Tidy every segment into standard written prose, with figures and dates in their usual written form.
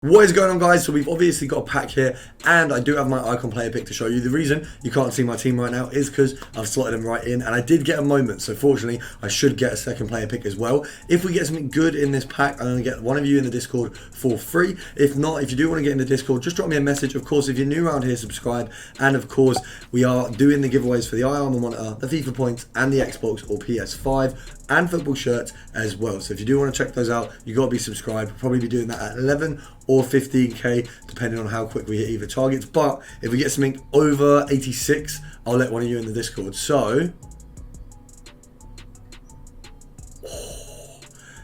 What is going on, guys? So we've obviously got a pack here, and I do have my icon player pick to show you. The reason you can't see my team right now is because I've slotted them right in, and I did get a moment, so fortunately I should get a second player pick as well. If we get something good in this pack, I'm going to get one of you in the Discord for free. If not, if you do want to get in the Discord, just drop me a message. Of course, if you're new around here, subscribe, and of course we are doing the giveaways for the iArmor monitor, the FIFA points, and the Xbox or PS5 and football shirts as well. So if you do want to check those out, you got to be subscribed. We'll probably be doing that at 11 or 15k depending on how quick we hit either targets. But if we get something over 86, I'll let one of you in the Discord. So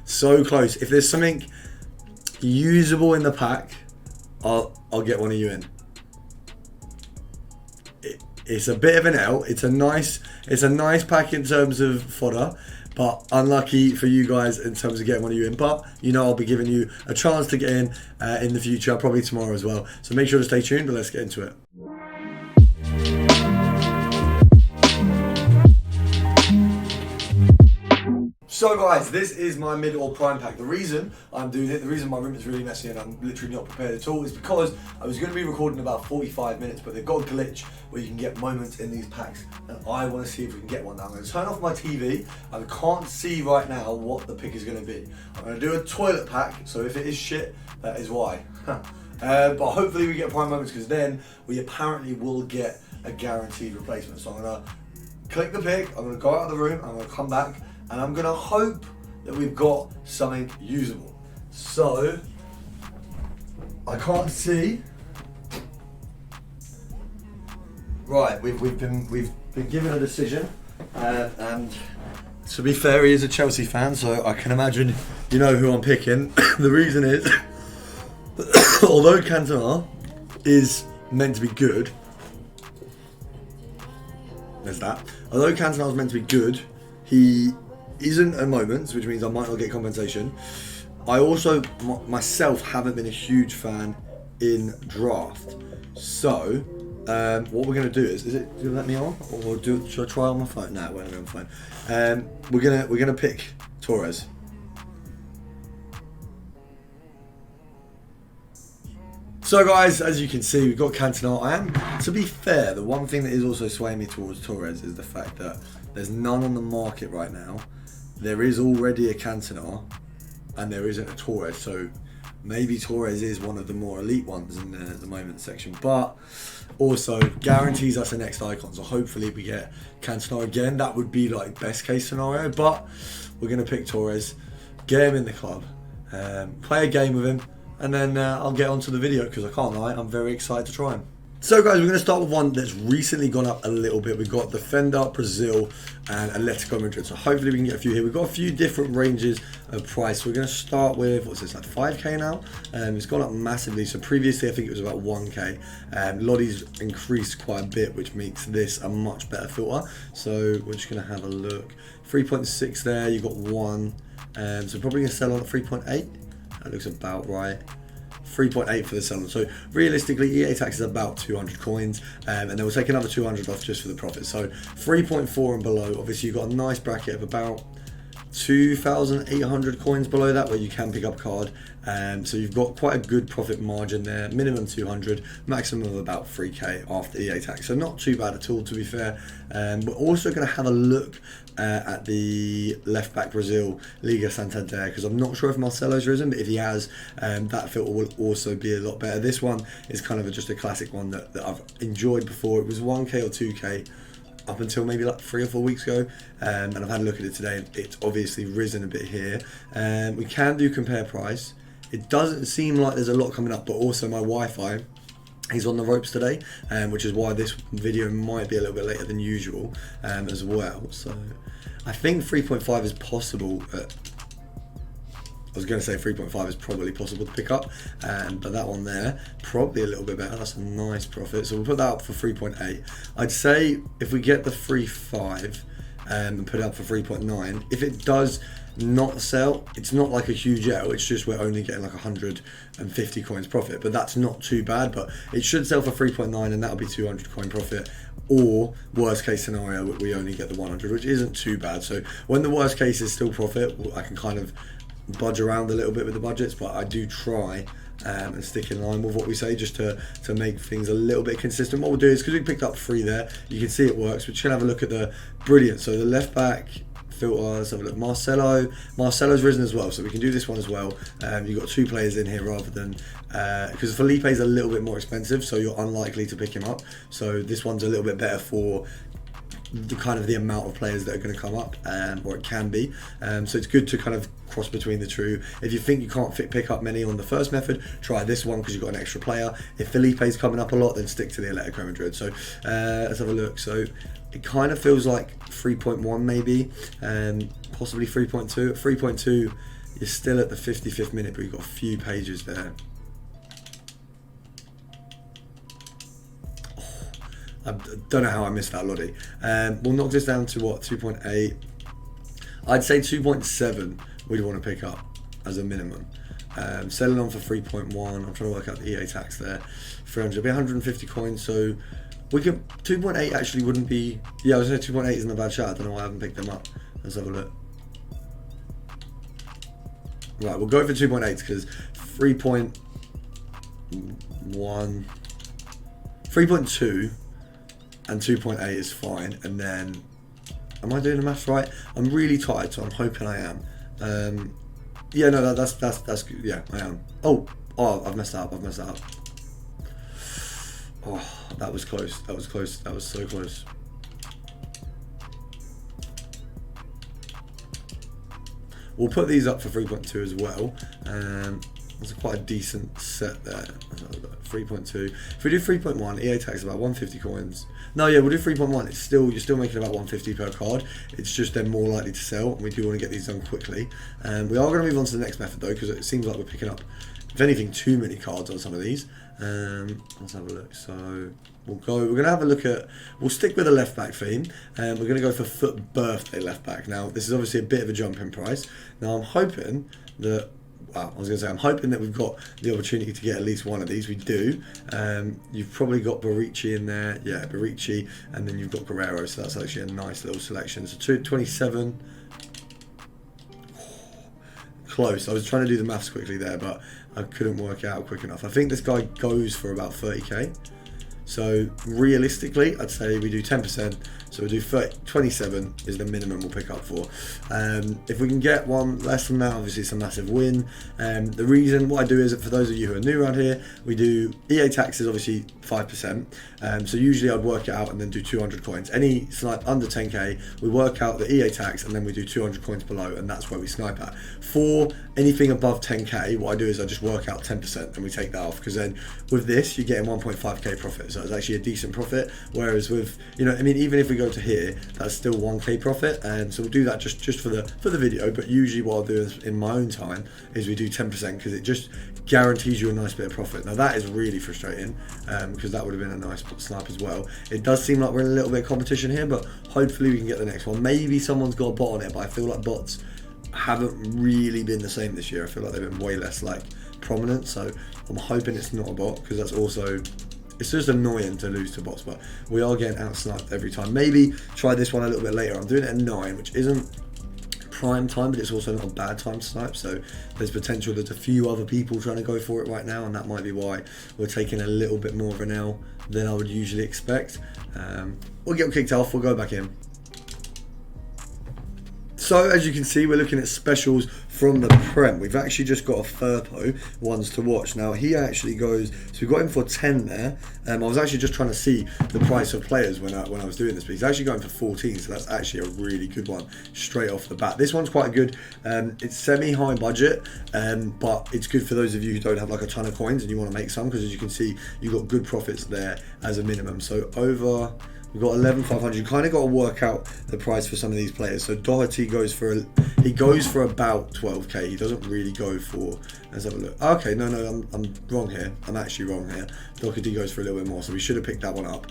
so close. If there's something usable in the pack, I'll get one of you in. It's a bit of an L. It's a nice pack in terms of fodder, but unlucky for you guys in terms of getting one of you in. But you know, I'll be giving you a chance to get in the future, probably tomorrow as well. So make sure to stay tuned, but let's get into it. So guys, this is my mid or prime pack. The reason I'm doing it, the reason my room is really messy and I'm literally not prepared at all is because I was going to be recording about 45 minutes, but they've got a glitch where you can get moments in these packs, and I want to see if we can get one. Now I'm going to turn off my TV. I can't see right now what the pick is going to be. I'm going to do a toilet pack, so if it is shit, that is why. But hopefully we get prime moments, because then we apparently will get a guaranteed replacement. So I'm going to click the pick, I'm going to go out of the room, I'm going to come back, and I'm going to hope that we've got something usable. So, I can't see. Right, we've been given a decision, and to be fair, he is a Chelsea fan, so I can imagine you know who I'm picking. The reason is, although Cantona is meant to be good, there's that. Although Cantona is meant to be good, he isn't at moments, which means I might not get compensation. I also myself haven't been a huge fan in draft. So what we're going to do is it going to let me on, or should I try on my phone? No, it won't let me on my phone. We're gonna pick Torres. So guys, as you can see, we've got Cantona. To be fair, the one thing that is also swaying me towards Torres is the fact that there's none on the market right now. There is already a Cantona, and there isn't a Torres. So maybe Torres is one of the more elite ones in the moment section. But also guarantees us the next icon. So hopefully we get Cantona again. That would be like best case scenario. But we're going to pick Torres, get him in the club, play a game with him, and then I'll get onto the video, because I can't lie, I'm very excited to try him. So guys, we're going to start with one that's recently gone up a little bit. We've got Defender, Brazil, and Atletico Madrid. So hopefully we can get a few here. We've got a few different ranges of price. We're going to start with, what's this, like 5k now? It's gone up massively. So previously I think it was about 1k. Lotties increased quite a bit, which makes this a much better filter. So we're just going to have a look. 3.6 there, you've got one. So probably going to sell on at 3.8. That looks about right. 3.8 for the seller. So realistically, EA tax is about 200 coins, and then we'll take another 200 off just for the profit. So 3.4 and below. Obviously, you've got a nice bracket of about 2,800 coins below that, where you can pick up a card. So you've got quite a good profit margin there. Minimum 200, maximum of about 3k after EA tax. So not too bad at all, to be fair. We're also going to have a look at the left back Brazil Liga Santander, because I'm not sure if Marcelo's risen, but if he has, that filter will also be a lot better. This one is kind of just a classic one that I've enjoyed before. It was 1k or 2k up until maybe like 3 or 4 weeks ago, and I've had a look at it today, and it's obviously risen a bit here. We can do compare price. It doesn't seem like there's a lot coming up, but also my Wi-Fi is on the ropes today, which is why this video might be a little bit later than usual as well. So I think 3.5 is possible. I was going to say 3.5 is probably possible to pick up, but that one there, probably a little bit better. That's a nice profit. So we'll put that up for 3.8. I'd say if we get the 3.5 and put it up for 3.9, if it does not sell, it's not like a huge L, it's just we're only getting like 150 coins profit, but that's not too bad. But it should sell for 3.9, and that'll be 200 coin profit. Or worst case scenario, we only get the 100, which isn't too bad. So when the worst case is still profit, I can kind of budge around a little bit with the budgets, but I do try and stick in line with what we say, just to make things a little bit consistent. What we'll do is, because we picked up 3 there, you can see it works. We're just going to have a look at the brilliant. So the left back filter, let's have a look. Marcelo's risen as well, so we can do this one as well. You've got 2 players in here rather than, because Felipe's a little bit more expensive, so you're unlikely to pick him up. So this one's a little bit better for the kind of the amount of players that are going to come up, or it can be. So it's good to kind of cross between the two. If you think you can't pick up many on the first method, try this one because you've got an extra player. If Felipe's coming up a lot, then stick to the Atletico Madrid. So let's have a look. So it kind of feels like 3.1 maybe, possibly 3.2. At 3.2, you're still at the 55th minute, but you've got a few pages there. I don't know how I missed that, Lottie. We'll knock this down to what, 2.8? I'd say 2.7 we'd want to pick up as a minimum. Selling on for 3.1. I'm trying to work out the EA tax there. 300, it'll be 150 coins. So we could 2.8 actually wouldn't be. Yeah, I was saying 2.8 isn't a bad shot. I don't know why I haven't picked them up. Let's have a look. Right, we'll go for 2.8 because 3.1, 3.2. and 2.8 is fine. And then, am I doing the maths right? I'm really tired, so I'm hoping I am. Yeah, no, that's good. Yeah, I am. Oh, I've messed that up. Oh, that was close. That was so close. We'll put these up for 3.2 as well. It's quite a decent set there. 3.2. If we do 3.1, EA tax about 150 coins. No, yeah, we'll do 3.1. It's still, you're still making about 150 per card. It's just they're more likely to sell, and we do want to get these done quickly. We are going to move on to the next method though, because it seems like we're picking up, if anything, too many cards on some of these. Let's have a look. So we're going to have a look at, we'll stick with the left back theme, and we're going to go for Foot Birthday left back. Now, this is obviously a bit of a jump in price. Now, I'm hoping that, I'm hoping that we've got the opportunity to get at least one of these. We do. You've probably got Baricci in there. Yeah, Baricci. And then you've got Guerrero. So that's actually a nice little selection. So 27. Close. I was trying to do the maths quickly there, but I couldn't work it out quick enough. I think this guy goes for about 30k. So realistically, I'd say we do 10%. So we'll do 27 is the minimum we'll pick up for. If we can get one less than that, obviously it's a massive win. The reason what I do is that for those of you who are new around here, we do EA tax is obviously 5%. So usually I'd work it out and then do 200 coins. Any snipe under 10k, we work out the EA tax and then we do 200 coins below, and that's where we snipe at. For anything above 10k, what I do is I just work out 10% and we take that off, because then with this you're getting 1.5k profit. So it's actually a decent profit. Whereas with, I mean, even if we go to here, that's still 1k profit. And so we'll do that just for the video. But usually what I'll do is, in my own time, is we do 10% because it just guarantees you a nice bit of profit. Now that is really frustrating, because that would have been a nice snipe as well. It does seem like we're in a little bit of competition here, but hopefully we can get the next one. Maybe someone's got a bot on it, but I feel like bots haven't really been the same this year. I feel like they've been way less prominent. So I'm hoping it's not a bot, because that's also, it's just annoying to lose to bots, but we are getting out-sniped every time. Maybe try this one a little bit later. I'm doing it at 9, which isn't prime time, but it's also not a bad time to snipe, so there's potential. There's a few other people trying to go for it right now, and that might be why we're taking a little bit more of an L than I would usually expect. We'll get kicked off, we'll go back in. So as you can see, we're looking at specials from the Prem. We've actually just got a Firpo ones to watch. Now he actually goes, so we got him for 10 there. I was actually just trying to see the price of players when I was doing this, but he's actually going for 14, so that's actually a really good one straight off the bat. This one's quite good. It's semi-high budget, but it's good for those of you who don't have a ton of coins and you want to make some, because as you can see, you've got good profits there as a minimum. So over, we've got 11,500. You kind of got to work out the price for some of these players. So Doherty goes for about 12k. He doesn't really go for. Let's have a look. Okay, no, I'm wrong here. I'm actually wrong here. Doherty goes for a little bit more, so we should have picked that one up.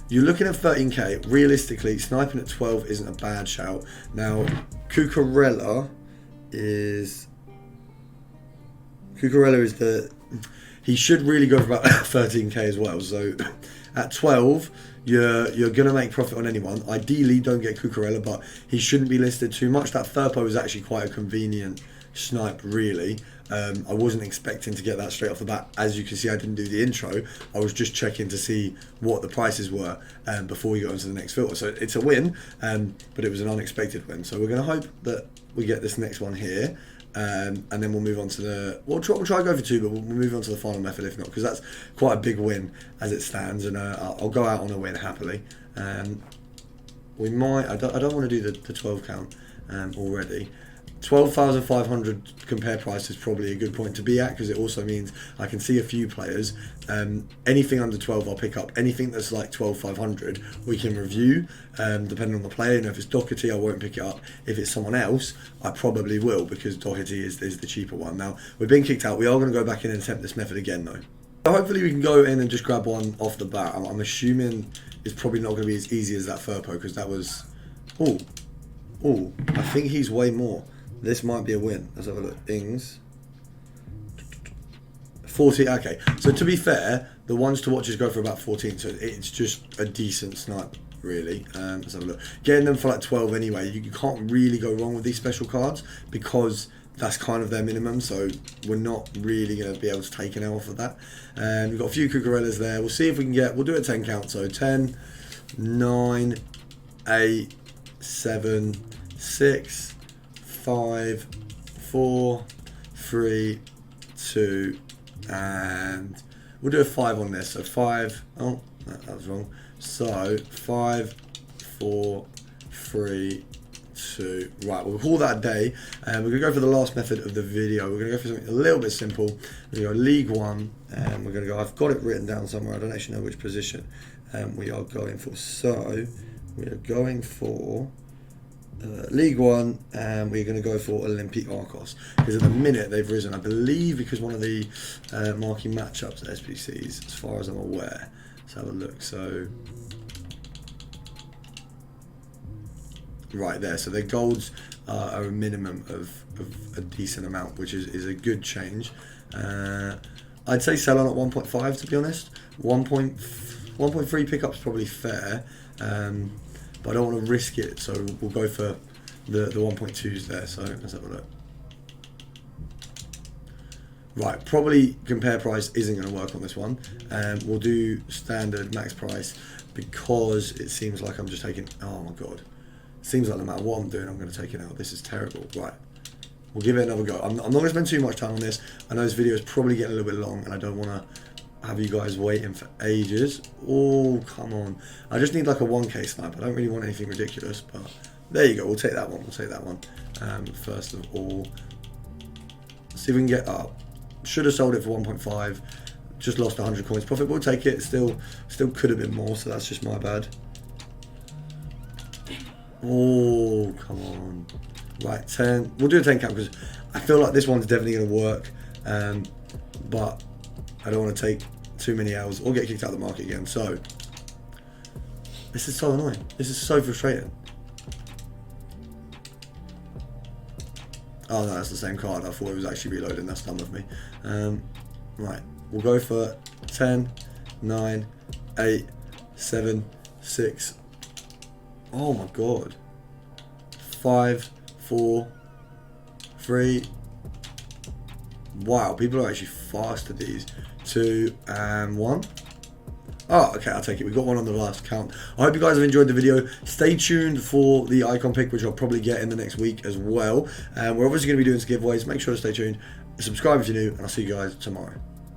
You're looking at 13k. Realistically, sniping at 12 isn't a bad shout. Now, Cucurella is the. He should really go for about 13k as well. So at 12, you're gonna make profit on anyone. Ideally, don't get Cucurella, but he shouldn't be listed too much. That Firpo is actually quite a convenient snipe, really. I wasn't expecting to get that straight off the bat. As you can see, I didn't do the intro. I was just checking to see what the prices were before we got into the next filter. So it's a win, but it was an unexpected win. So we're going to hope that we get this next one here. And then we'll move on to the. We'll try to go for 2, but we'll move on to the final method if not, because that's quite a big win as it stands, and I'll go out on a win happily. We might. I don't want to do the 12 count already. 12,500 compare price is probably a good point to be at, because it also means I can see a few players. Anything under 12 I'll pick up. Anything that's like 12,500 we can review depending on the player. You know, if it's Doherty I won't pick it up. If it's someone else I probably will, because Doherty is the cheaper one. Now we've been kicked out. We are going to go back in and attempt this method again though. So hopefully we can go in and just grab one off the bat. I'm assuming it's probably not going to be as easy as that Furpo, because that was... Oh, I think he's way more. This might be a win. Let's have a look. Ings. 40. Okay. So to be fair, the ones to watches go for about 14. So it's just a decent snipe, really. Let's have a look. Getting them for like 12 anyway. You can't really go wrong with these special cards, because that's kind of their minimum. So we're not really going to be able to take an L off of that. We've got a few Cucurellas there. We'll see if we can get... We'll do a 10 count. So 10, 9, 8, 7, 6... 5, 4, 3, 2, and we'll do a 5 on this. So 5, oh, that was wrong. So 5, 4, 3, 2. Right, we'll call that a day. And we're going to go for the last method of the video. We're going to go for something a little bit simple. We're going to go League One, and we're going to go, I've got it written down somewhere. I don't actually know which position we are going for. So we are going for... League One, and we're going to go for Olympic Arcos, because at the minute they've risen, I believe, because one of the marquee matchups at SPCs, as far as I'm aware. Let's have a look. So right there, so their golds are a minimum of a decent amount, which is a good change. I'd say sell on at 1.5 to be honest. 1.3 pickup's probably fair. But I don't want to risk it, so we'll go for the 1.2s there. So let's have a look. Right, probably compare price isn't going to work on this one. We'll do standard max price, because it seems like I'm just taking... Oh my god. It seems like no matter what I'm doing, I'm going to take it out. This is terrible. Right. We'll give it another go. I'm not going to spend too much time on this. I know this video is probably getting a little bit long, and I don't want to have you guys waiting for ages. Oh, come on. I just need like a 1k snipe. I don't really want anything ridiculous, but there you go. We'll take that one. We'll take that one. First of all, see if we can get up. Should have sold it for 1.5. Just lost 100 coins profit. We'll take it. Still could have been more, so that's just my bad. Oh, come on. Right, 10. We'll do a 10 count, because I feel like this one's definitely going to work. But I don't want to take too many L's or get kicked out of the market again. So this is so annoying. This is so frustrating. Oh no, that's the same card. I thought it was actually reloading. That's done with me. Right, we'll go for 10, 9, 8, 7, 6. Oh my god. 5, 4, 3. Wow, people are actually fast at these. 2 and 1. Oh, okay, I'll take it. We've got one on the last count. I hope you guys have enjoyed the video. Stay tuned for the icon pick, which I'll probably get in the next week as well. We're obviously going to be doing some giveaways. Make sure to stay tuned. Subscribe if you're new, and I'll see you guys tomorrow.